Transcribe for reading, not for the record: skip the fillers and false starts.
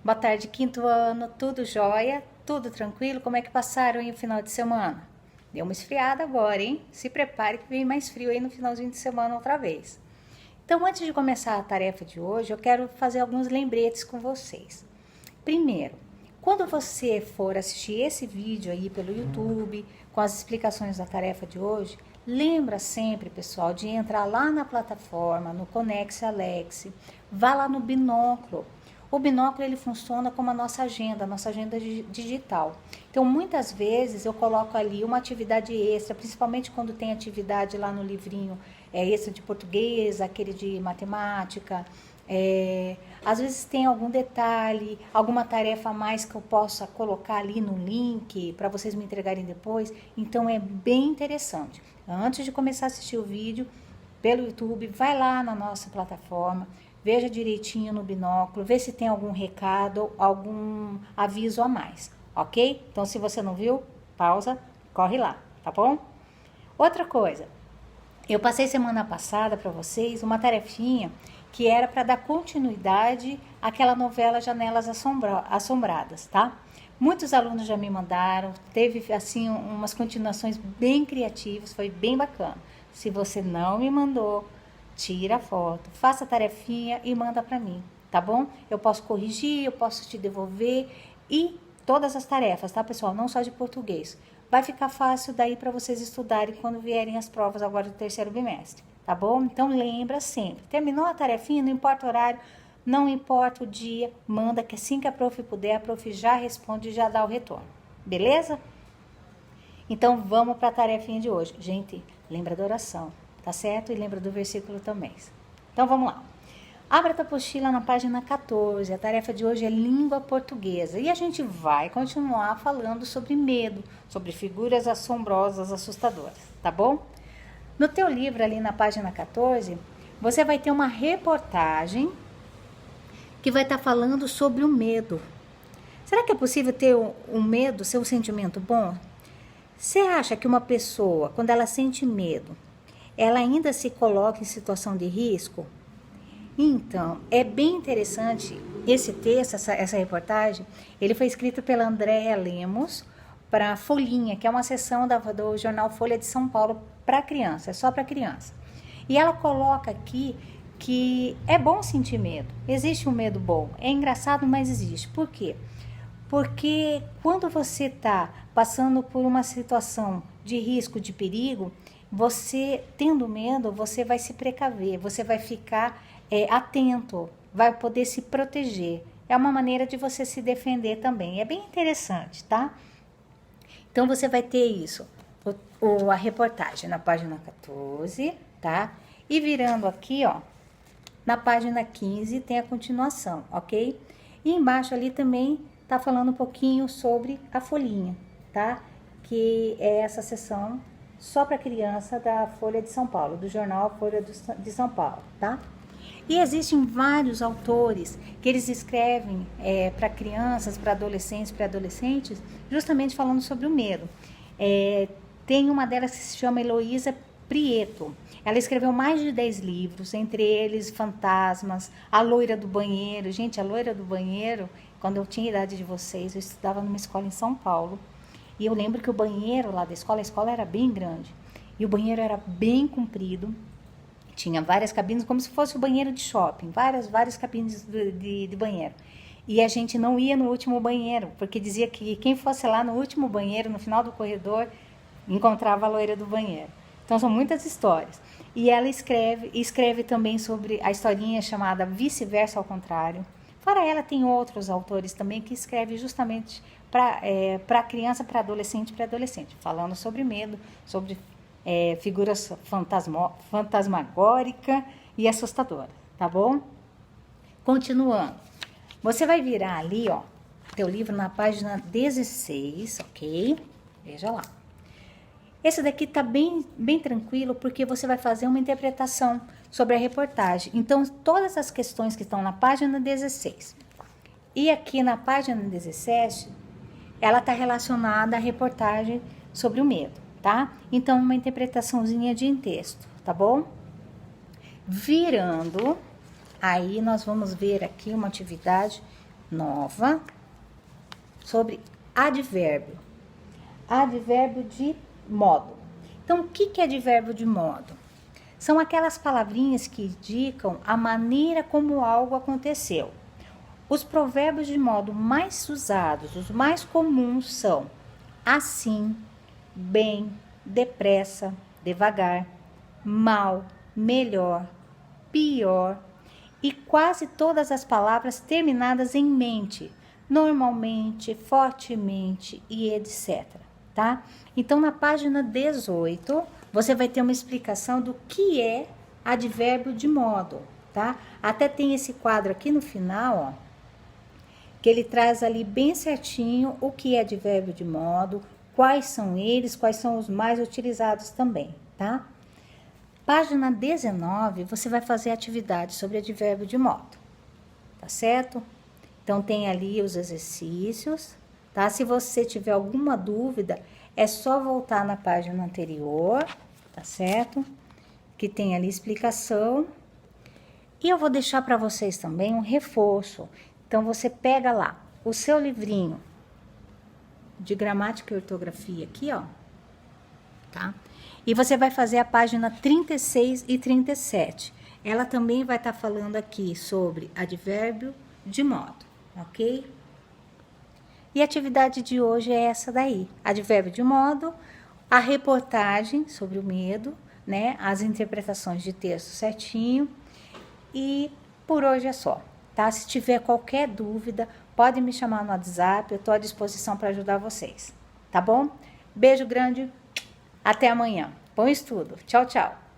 Boa tarde, quinto ano, tudo jóia? Tudo tranquilo? Como é que passaram aí o final de semana? Deu uma esfriada agora, hein? Se prepare que vem mais frio aí no finalzinho de semana outra vez. Então, antes de começar a tarefa de hoje, eu quero fazer alguns lembretes com vocês. Primeiro, quando você for assistir esse vídeo aí pelo YouTube, com as explicações da tarefa de hoje, lembra sempre, pessoal, de entrar lá na plataforma, no Conex Alex, vá lá no binóculo. O binóculo ele funciona como a nossa agenda digital. Então, muitas vezes eu coloco ali uma atividade extra, principalmente quando tem atividade lá no livrinho extra de português, aquele de matemática. Às vezes tem algum detalhe, alguma tarefa a mais que eu possa colocar ali no link para vocês me entregarem depois. Então, é bem interessante. Antes de começar a assistir o vídeo pelo YouTube, vai lá na nossa plataforma, veja direitinho no binóculo, vê se tem algum recado, algum aviso a mais, ok? Então, se você não viu, pausa, corre lá, tá bom? Outra coisa, eu passei semana passada para vocês uma tarefinha que era para dar continuidade àquela novela Janelas Assombradas, tá? Muitos alunos já me mandaram, teve assim umas continuações bem criativas, foi bem bacana. Se você não me mandou, tira a foto, faça a tarefinha e manda para mim, tá bom? Eu posso corrigir, eu posso te devolver e todas as tarefas, tá, pessoal? Não só de português. Vai ficar fácil daí para vocês estudarem quando vierem as provas agora do terceiro bimestre, tá bom? Então lembra sempre, terminou a tarefinha, não importa o horário, não importa o dia, manda que assim que a prof puder, a prof já responde e já dá o retorno, beleza? Então vamos para a tarefinha de hoje. Gente, lembra da oração, tá certo? E lembra do versículo também. Então vamos lá. Abra a apostila na página 14. A tarefa de hoje é língua portuguesa. E a gente vai continuar falando sobre medo, sobre figuras assombrosas, assustadoras, tá bom? No teu livro ali na página 14, você vai ter uma reportagem que vai estar falando sobre o medo. Será que é possível ter um medo ser um sentimento bom? Você acha que uma pessoa, quando ela sente medo, ela ainda se coloca em situação de risco? Então, é bem interessante esse texto, essa reportagem. Ele foi escrito pela Andréa Lemos para a Folhinha, que é uma seção do jornal Folha de São Paulo para criança, é só para criança. E ela coloca aqui que é bom sentir medo, existe um medo bom, é engraçado, mas existe. Por quê? Porque quando você está passando por uma situação de risco, de perigo, você tendo medo, você vai se precaver, você vai ficar atento, vai poder se proteger. É uma maneira de você se defender também. É bem interessante, tá? Então, você vai ter isso, a reportagem na página 14, tá? E virando aqui, ó, na página 15 tem a continuação, ok? E embaixo ali também tá falando um pouquinho sobre a folhinha, tá? Que é essa seção só para criança da Folha de São Paulo, do jornal Folha de São Paulo, tá? E existem vários autores que eles escrevem para crianças, para adolescentes, pré-adolescentes, justamente falando sobre o medo. Tem uma delas que se chama Heloísa Prieto. Ela escreveu mais de 10 livros, entre eles Fantasmas, A Loira do Banheiro. Gente, A Loira do Banheiro, quando eu tinha a idade de vocês, eu estudava numa escola em São Paulo. E eu lembro que o banheiro lá da escola, a escola era bem grande. E o banheiro era bem comprido. Tinha várias cabines, como se fosse o banheiro de shopping. Várias cabines de banheiro. E a gente não ia no último banheiro, porque dizia que quem fosse lá no último banheiro, no final do corredor, encontrava a loira do banheiro. Então, são muitas histórias. E ela escreve também sobre a historinha chamada Vice-Versa ao Contrário. Fora ela, tem outros autores também que escrevem justamente para criança, para adolescente, falando sobre medo, sobre figuras fantasmagórica e assustadora, tá bom? Continuando. Você vai virar ali, ó, teu livro na página 16, ok? Veja lá. Esse daqui tá bem tranquilo, porque você vai fazer uma interpretação sobre a reportagem. Então, todas as questões que estão na página 16 e aqui na página 17, ela tá relacionada à reportagem sobre o medo, tá? Então, uma interpretaçãozinha de texto, tá bom? Virando, aí nós vamos ver aqui uma atividade nova sobre advérbio. Advérbio de modo. Então, o que é advérbio de modo? São aquelas palavrinhas que indicam a maneira como algo aconteceu. Os provérbios de modo mais usados, os mais comuns são assim, bem, depressa, devagar, mal, melhor, pior e quase todas as palavras terminadas em mente, normalmente, fortemente e etc. Tá? Então, na página 18, você vai ter uma explicação do que é advérbio de modo, tá? Até tem esse quadro aqui no final, ó, que ele traz ali bem certinho o que é advérbio de modo, quais são eles, quais são os mais utilizados também, tá? Página 19, você vai fazer atividade sobre advérbio de modo, tá certo? Então, tem ali os exercícios, tá? Se você tiver alguma dúvida, é só voltar na página anterior, tá certo? Que tem ali explicação. E eu vou deixar para vocês também um reforço. Então, você pega lá o seu livrinho de gramática e ortografia aqui, ó, tá? E você vai fazer a página 36 e 37. Ela também vai estar falando aqui sobre advérbio de modo, ok? E a atividade de hoje é essa daí, advérbio de modo, a reportagem sobre o medo, né? As interpretações de texto certinho. E por hoje é só. Tá? Se tiver qualquer dúvida, pode me chamar no WhatsApp, eu estou à disposição para ajudar vocês, tá bom? Beijo grande, até amanhã. Bom estudo. Tchau, tchau.